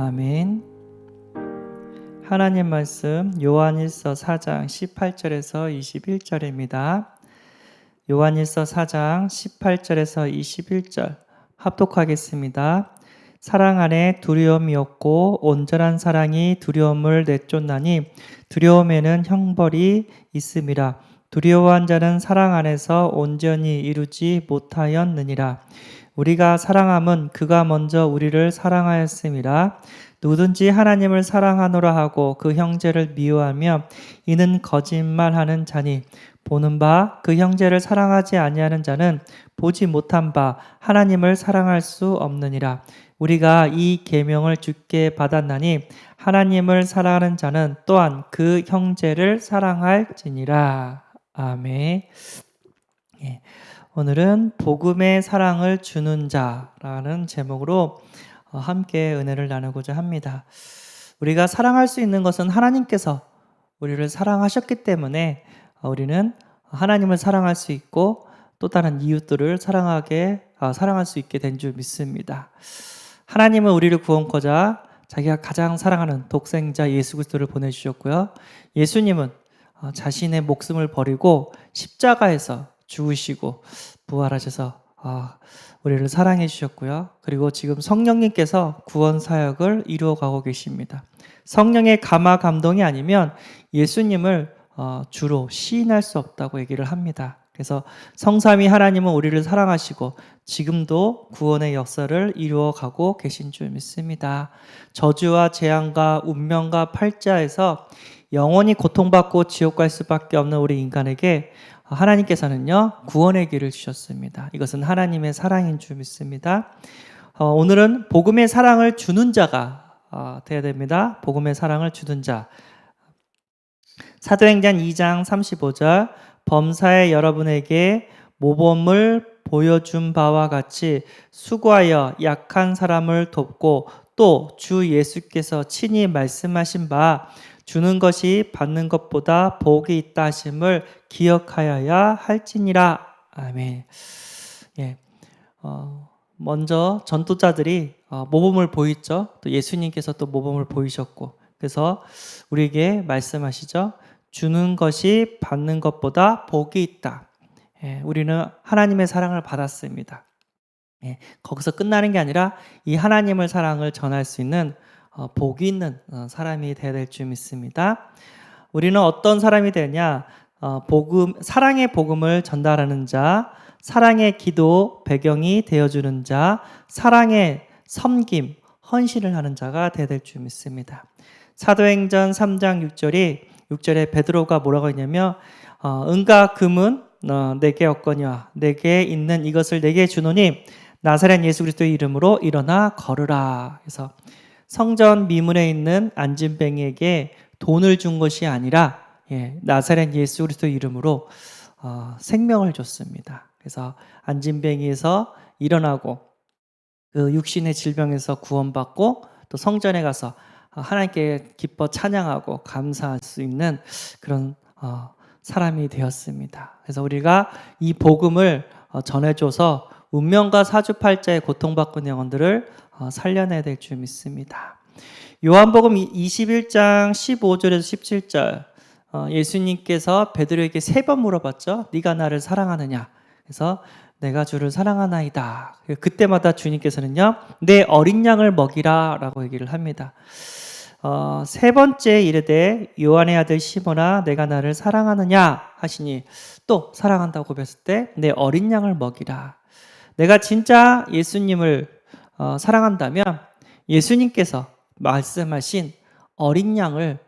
아멘. 하나님 말씀 요한일서 4장 18절에서 21절입니다. 요한일서 4장 18절에서 21절 합독하겠습니다. 사랑 안에 두려움이 없고 온전한 사랑이 두려움을 내쫓나니 두려움에는 형벌이 있음이라. 두려워한 자는 사랑 안에서 온전히 이루지 못하였느니라. 우리가 사랑함은 그가 먼저 우리를 사랑하였음이라. 누구든지 하나님을 사랑하노라 하고 그 형제를 미워하며 이는 거짓말하는 자니 보는 바 그 형제를 사랑하지 아니하는 자는 보지 못한 바 하나님을 사랑할 수 없느니라. 우리가 이 계명을 주께 받았나니 하나님을 사랑하는 자는 또한 그 형제를 사랑할지니라. 아멘. 예. 오늘은 복음의 사랑을 주는 자라는 제목으로 함께 은혜를 나누고자 합니다. 우리가 사랑할 수 있는 것은 하나님께서 우리를 사랑하셨기 때문에 우리는 하나님을 사랑할 수 있고 또 다른 이웃들을 사랑할 수 있게 된 줄 믿습니다. 하나님은 우리를 구원코자 자기가 가장 사랑하는 독생자 예수 그리스도를 보내주셨고요. 예수님은 자신의 목숨을 버리고 십자가에서 죽으시고 부활하셔서 우리를 사랑해 주셨고요. 그리고 지금 성령님께서 구원 사역을 이루어가고 계십니다. 성령의 감화 감동이 아니면 예수님을 주로 시인할 수 없다고 얘기를 합니다. 그래서 성삼위 하나님은 우리를 사랑하시고 지금도 구원의 역사를 이루어가고 계신 줄 믿습니다. 저주와 재앙과 운명과 팔자에서 영원히 고통받고 지옥 갈 수밖에 없는 우리 인간에게 하나님께서는요 구원의 길을 주셨습니다. 이것은 하나님의 사랑인 줄 믿습니다. 오늘은 복음의 사랑을 주는 자가 되어야 됩니다. 복음의 사랑을 주는 자. 사도행전 2장 35절 범사에 여러분에게 모범을 보여준 바와 같이 수고하여 약한 사람을 돕고 또 주 예수께서 친히 말씀하신 바 주는 것이 받는 것보다 복이 있다 하심을 기억하여야 할지니라. 아멘. 예. 먼저 전도자들이 모범을 보였죠. 또 예수님께서 또 모범을 보이셨고, 그래서 우리에게 말씀하시죠. 주는 것이 받는 것보다 복이 있다. 예, 우리는 하나님의 사랑을 받았습니다. 예, 거기서 끝나는 게 아니라 이 하나님의 사랑을 전할 수 있는 복이 있는 사람이 되어야 될 줄 믿습니다. 우리는 어떤 사람이 되냐? 사랑의 복음을 전달하는 자, 사랑의 기도 배경이 되어주는 자, 사랑의 섬김, 헌신을 하는 자가 되어야 될 줄 믿습니다. 사도행전 3장 6절에 베드로가 뭐라고 했냐면 은과 금은 내게 없거니와 내게 있는 이것을 내게 주노니 나사렛 예수 그리스도의 이름으로 일어나 걸으라. 그래서 성전 미문에 있는 안진뱅이에게 돈을 준 것이 아니라 나사렛 예수 그리스도의 이름으로 생명을 줬습니다. 그래서 안진뱅이에서 일어나고 그 육신의 질병에서 구원받고 또 성전에 가서 하나님께 기뻐 찬양하고 감사할 수 있는 그런 사람이 되었습니다. 그래서 우리가 이 복음을 전해줘서 운명과 사주팔자에 고통받고 있는 영혼들을 살려내야 될 줄 믿습니다. 요한복음 21장 15절에서 17절 예수님께서 베드로에게 3번 물어봤죠. 네가 나를 사랑하느냐? 그래서 내가 주를 사랑하나이다. 그때마다 주님께서는요 내 어린 양을 먹이라 라고 얘기를 합니다. 세 번째 이르되 요한의 아들 시몬아 내가 나를 사랑하느냐 하시니 또 사랑한다고 고백했을 때 내 어린 양을 먹이라. 내가 진짜 예수님을 사랑한다면 예수님께서 말씀하신 어린 양을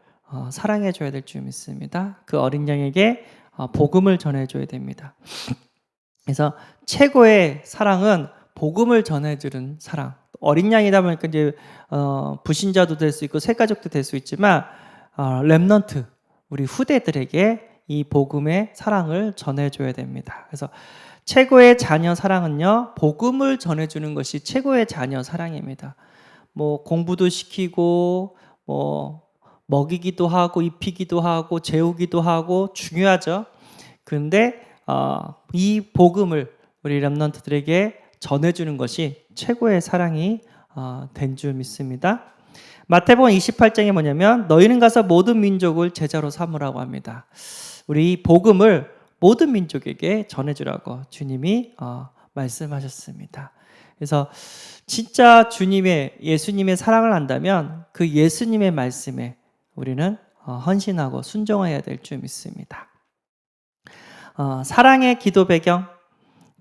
사랑해 줘야 될 줄 믿습니다. 그 어린 양에게 복음을 전해 줘야 됩니다. 그래서 최고의 사랑은 복음을 전해주는 사랑. 어린 양이다 보니까 이제 불신자도 될 수 있고 새가족도 될 수 있지만 렘넌트 우리 후대들에게 이 복음의 사랑을 전해줘야 됩니다. 그래서 최고의 자녀 사랑은요 복음을 전해주는 것이 최고의 자녀 사랑입니다. 뭐 공부도 시키고 뭐 먹이기도 하고 입히기도 하고 재우기도 하고 중요하죠. 그런데 이 복음을 우리 렘넌트들에게 전해주는 것이 최고의 사랑이 된 줄 믿습니다. 마태복음 28장이 뭐냐면 너희는 가서 모든 민족을 제자로 삼으라고 합니다. 우리 복음을 모든 민족에게 전해주라고 주님이 말씀하셨습니다. 그래서 진짜 예수님의 사랑을 한다면 그 예수님의 말씀에 우리는 헌신하고 순종해야 될 줄 믿습니다. 사랑의 기도 배경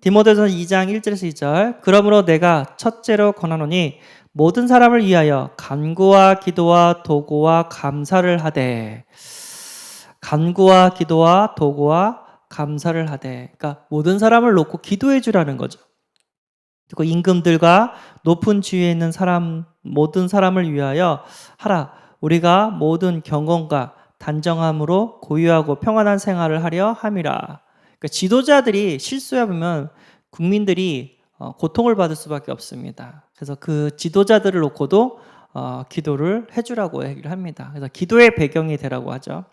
디모데전서 2장 1절에서 2절 그러므로 내가 첫째로 권하노니 모든 사람을 위하여 간구와 기도와 도구와 감사를 하되 간구와 기도와 도구와 감사를 하되 그러니까 모든 사람을 놓고 기도해 주라는 거죠. 그리고 임금들과 높은 지위에 있는 모든 사람을 위하여 하라. 우리가 모든 경건과 단정함으로 고유하고 평안한 생활을 하려 함이라. 그러니까 지도자들이 실수하면 국민들이 고통을 받을 수밖에 없습니다. 그래서 그 지도자들을 놓고도 기도를 해주라고 얘기를 합니다. 그래서 기도의 배경이 되라고 하죠.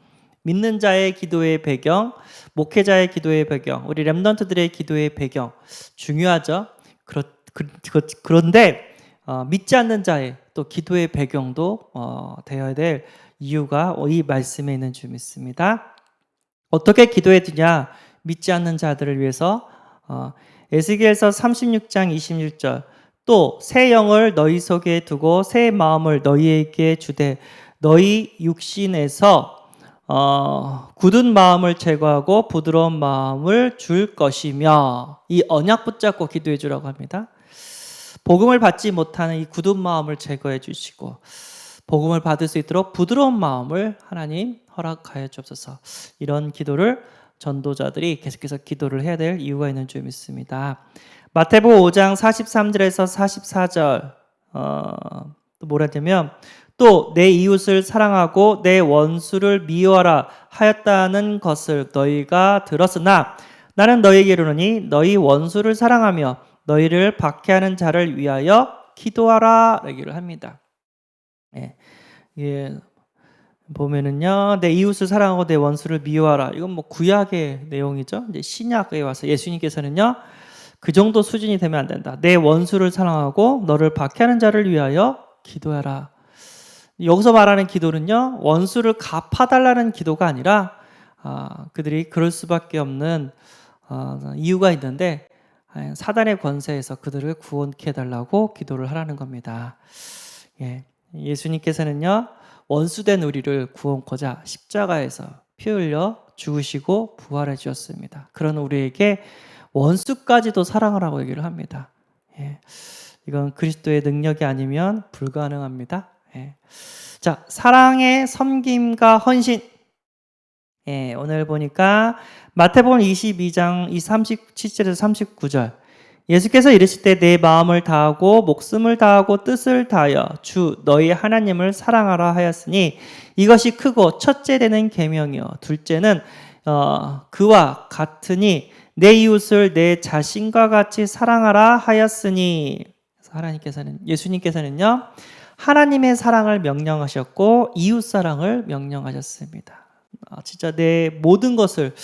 믿는 자의 기도의 배경, 목회자의 기도의 배경, 우리 렘넌트들의 기도의 배경 중요하죠. 그런데 믿지 않는 자의 또 기도의 배경도 되어야 될 이유가 이 말씀에 있는 줄 믿습니다. 어떻게 기도해야 되냐? 믿지 않는 자들을 위해서 에스겔서 36장 26절 또 새 영을 너희 속에 두고 새 마음을 너희에게 주되 너희 육신에서 굳은 마음을 제거하고 부드러운 마음을 줄 것이며 이 언약 붙잡고 기도해 주라고 합니다. 복음을 받지 못하는 이 굳은 마음을 제거해 주시고 복음을 받을 수 있도록 부드러운 마음을 하나님 허락하여 주옵소서. 이런 기도를 전도자들이 계속해서 기도를 해야 될 이유가 있는 줄 믿습니다. 마태복음 5장 43절에서 44절 또 뭐라 하냐면 또 내 이웃을 사랑하고 내 원수를 미워하라 하였다는 것을 너희가 들었으나 나는 너희에게 이르노니 너희 원수를 사랑하며 너희를 박해하는 자를 위하여 기도하라 얘기를 합니다. 예, 보면은요, 내 이웃을 사랑하고 내 원수를 미워하라. 이건 뭐 구약의 내용이죠. 이제 신약에 와서 예수님께서는요, 그 정도 수준이 되면 안 된다. 내 원수를 사랑하고 너를 박해하는 자를 위하여 기도하라. 여기서 말하는 기도는요, 원수를 갚아달라는 기도가 아니라 그들이 그럴 수밖에 없는 이유가 있는데 사단의 권세에서 그들을 구원케 해달라고 기도를 하라는 겁니다. 예수님께서는요, 원수된 우리를 구원코자 십자가에서 피 흘려 죽으시고 부활해 주셨습니다. 그런 우리에게 원수까지도 사랑하라고 얘기를 합니다. 이건 그리스도의 능력이 아니면 불가능합니다. 자, 사랑의 섬김과 헌신. 오늘 보니까 마태복음 22장 37절에서 39절. 예수께서 이르실 때 내 마음을 다하고 목숨을 다하고 뜻을 다하여 주 너희 하나님을 사랑하라 하였으니 이것이 크고 첫째 되는 계명이요 둘째는 그와 같으니 내 이웃을 내 자신과 같이 사랑하라 하였으니 예수님께서는요 하나님의 사랑을 명령하셨고 이웃 사랑을 명령하셨습니다. 진짜 내 모든 것을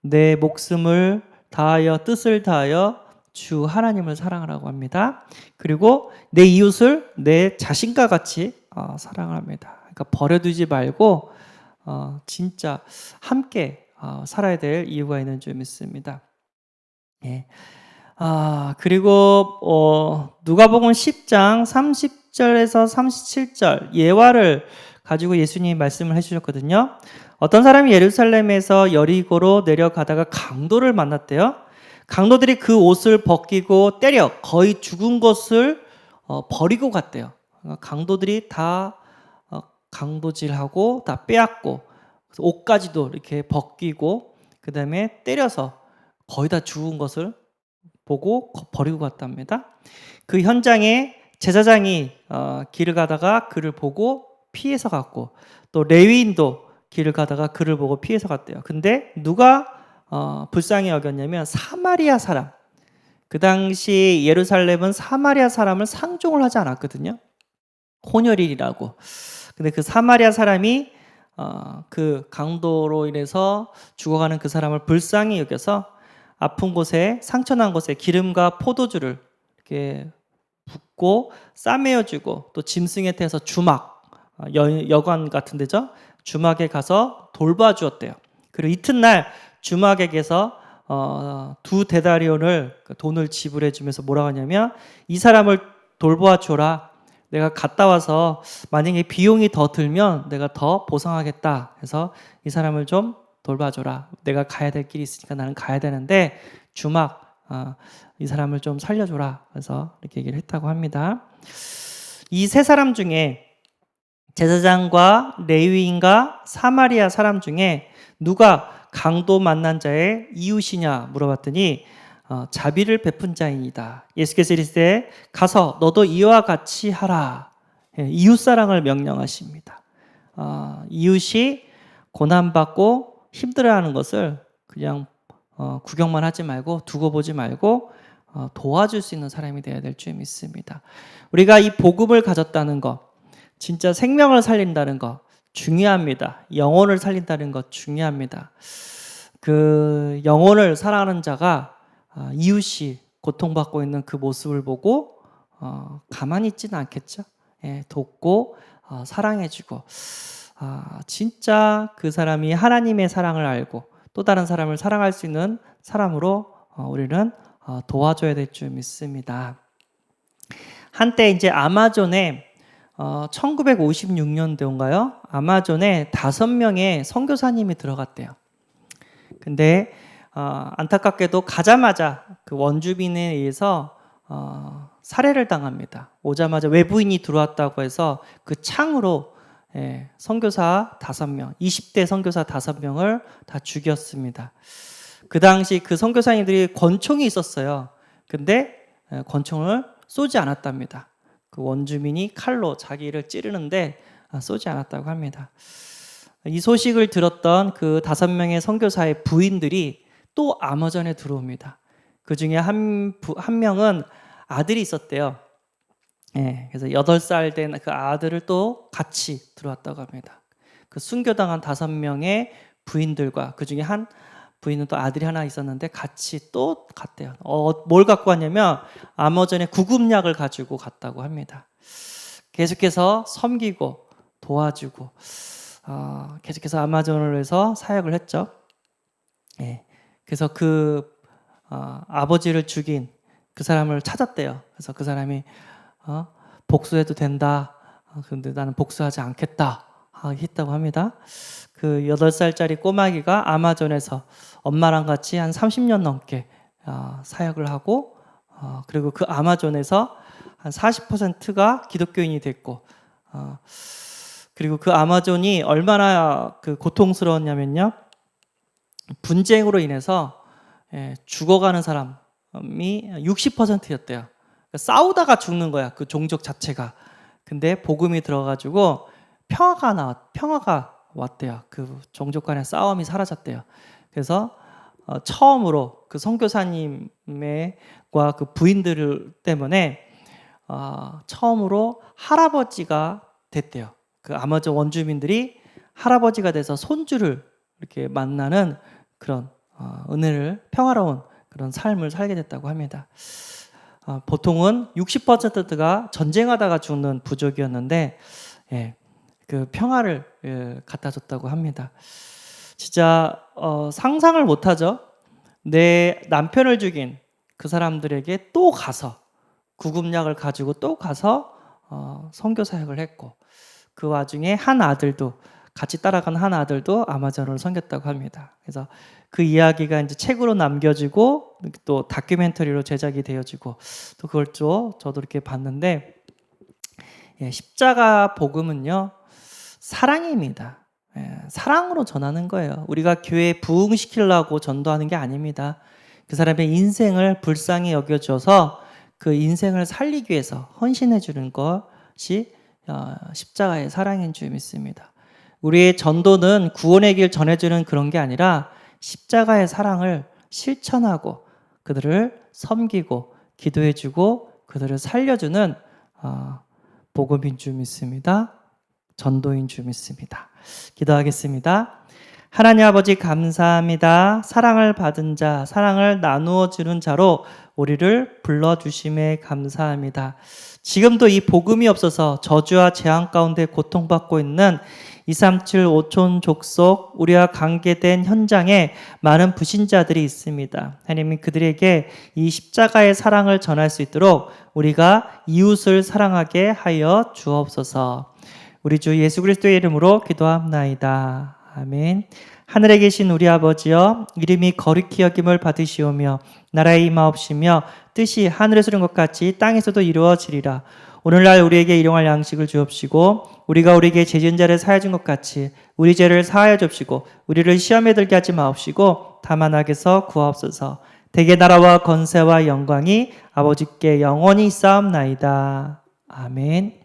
내 목숨을 다하여 뜻을 다하여 주 하나님을 사랑하라고 합니다. 그리고 내 이웃을 내 자신과 같이 사랑을 합니다. 그러니까 버려두지 말고 진짜 함께 살아야 될 이유가 있는 줄 믿습니다. 그리고 누가복음 10장 30절에서 37절 예화를 가지고 예수님이 말씀을 해주셨거든요. 어떤 사람이 예루살렘에서 여리고로 내려가다가 강도를 만났대요. 강도들이 그 옷을 벗기고 때려 거의 죽은 것을 버리고 갔대요. 강도들이 다 강도질하고 다 빼앗고 옷까지도 이렇게 벗기고 그 다음에 때려서 거의 다 죽은 것을 보고 버리고 갔답니다. 그 현장에 제사장이 길을 가다가 그를 보고 피해서 갔고 또 레위인도 길을 가다가 그를 보고 피해서 갔대요. 근데 누가 불쌍히 여겼냐면 사마리아 사람. 그 당시 예루살렘은 사마리아 사람을 상종을 하지 않았거든요. 혼혈이라고. 근데 그 사마리아 사람이 그 강도로 인해서 죽어가는 그 사람을 불쌍히 여겨서 아픈 곳에 상처난 곳에 기름과 포도주를 이렇게 붓고 싸매어주고 또 짐승에 태워서 주막, 여관 같은 데죠. 주막에 가서 돌봐주었대요. 그리고 이튿날 주막에게서 2데나리온을 돈을 지불해 주면서 뭐라고 하냐면 이 사람을 돌보아줘라. 내가 갔다 와서 만약에 비용이 더 들면 내가 더 보상하겠다. 해서 이 사람을 좀 돌봐줘라. 내가 가야 될 길이 있으니까 나는 가야 되는데 주막 이 사람을 좀 살려줘라. 그래서 이렇게 얘기를 했다고 합니다. 이 세 사람 중에 제사장과 레위인과 사마리아 사람 중에 누가 강도 만난 자의 이웃이냐 물어봤더니 자비를 베푼 자이니다. 예수께서 이르시되 가서 너도 이와 같이 하라. 이웃 사랑을 명령하십니다. 이웃이 고난받고 힘들어하는 것을 그냥 구경만 하지 말고 두고 보지 말고 도와줄 수 있는 사람이 되어야 될 줄 믿습니다. 우리가 이 복음을 가졌다는 것, 진짜 생명을 살린다는 것 중요합니다. 영혼을 살린다는 것 중요합니다. 그 영혼을 사랑하는 자가 이웃이 고통받고 있는 그 모습을 보고 가만히 있지는 않겠죠. 돕고 사랑해주고 진짜 그 사람이 하나님의 사랑을 알고 또 다른 사람을 사랑할 수 있는 사람으로 우리는 도와줘야 될 줄 믿습니다. 한때 이제 아마존에 1956년도인가요? 아마존에 5명의 선교사님이 들어갔대요. 근데 안타깝게도 가자마자 그 원주민에 의해서 살해를 당합니다. 오자마자 외부인이 들어왔다고 해서 그 창으로 선교사 5명, 20대 선교사 5명을 다 죽였습니다. 그 당시 그 선교사님들이 권총이 있었어요. 근데 권총을 쏘지 않았답니다. 그 원주민이 칼로 자기를 찌르는데 쏘지 않았다고 합니다. 이 소식을 들었던 그 5명의 선교사의 부인들이 또 아마존에 들어옵니다. 그 중에 한 명은 아들이 있었대요. 그래서 8살 된 그 아들을 또 같이 들어왔다고 합니다. 그 순교당한 5명의 부인들과 그 중에 한 부인은 또 아들이 하나 있었는데 같이 또 갔대요. 뭘 갖고 왔냐면 아마존에 구급약을 가지고 갔다고 합니다. 계속해서 섬기고 도와주고 계속해서 아마존을 해서 사역을 했죠. 그래서 그 아버지를 죽인 그 사람을 찾았대요. 그래서 그 사람이 복수해도 된다. 그런데 나는 복수하지 않겠다. 했다고 합니다. 그 8살짜리 꼬마기가 아마존에서 엄마랑 같이 한 30년 넘게 사역을 하고 그리고 그 아마존에서 한 40%가 기독교인이 됐고 그리고 그 아마존이 얼마나 그 고통스러웠냐면요. 분쟁으로 인해서 죽어가는 사람이 60%였대요. 싸우다가 죽는 거야. 그 종족 자체가. 근데 복음이 들어가지고 평화가 왔대요. 그 종족 간의 싸움이 사라졌대요. 그래서 처음으로 그 선교사님과 그 부인들 때문에 처음으로 할아버지가 됐대요. 그 아마존 원주민들이 할아버지가 돼서 손주를 이렇게 만나는 그런 은혜를 평화로운 그런 삶을 살게 됐다고 합니다. 보통은 60%가 전쟁하다가 죽는 부족이었는데 그 평화를 갖다 줬다고 합니다. 진짜 상상을 못하죠. 내 남편을 죽인 그 사람들에게 또 가서 구급약을 가지고 또 가서 선교 사역을 했고 그 와중에 한 아들도 같이 따라간 한 아들도 아마존을 섬겼다고 합니다. 그래서 그 이야기가 이제 책으로 남겨지고 또 다큐멘터리로 제작이 되어지고 또 그걸 저도 이렇게 봤는데 십자가 복음은요 사랑입니다. 사랑으로 전하는 거예요. 우리가 교회에 부흥시키려고 전도하는 게 아닙니다. 그 사람의 인생을 불쌍히 여겨줘서 그 인생을 살리기 위해서 헌신해 주는 것이 십자가의 사랑인 줄 믿습니다. 우리의 전도는 구원의 길 전해주는 그런 게 아니라 십자가의 사랑을 실천하고 그들을 섬기고 기도해주고 그들을 살려주는 복음인 줄 믿습니다. 전도인 줄 믿습니다. 기도하겠습니다. 하나님 아버지 감사합니다. 사랑을 받은 자, 사랑을 나누어 주는 자로 우리를 불러주심에 감사합니다. 지금도 이 복음이 없어서 저주와 재앙 가운데 고통받고 있는 237 5촌 족속 우리와 관계된 현장에 많은 불신자들이 있습니다. 하나님이 그들에게 이 십자가의 사랑을 전할 수 있도록 우리가 이웃을 사랑하게 하여 주옵소서. 우리 주 예수 그리스도의 이름으로 기도합나이다. 아멘. 하늘에 계신 우리 아버지여, 이름이 거룩히 여김을 받으시오며 나라의 임하옵시며 뜻이 하늘에서 이룬 것 같이 땅에서도 이루어지리라. 오늘날 우리에게 일용할 양식을 주옵시고 우리가 우리에게 죄 지은 자를 사하여 준 것 같이 우리 죄를 사하여 주옵시고 우리를 시험에 들게 하지 마옵시고 다만 악에서 구하옵소서. 대개 나라와 권세와 영광이 아버지께 영원히 있사옵나이다. 아멘.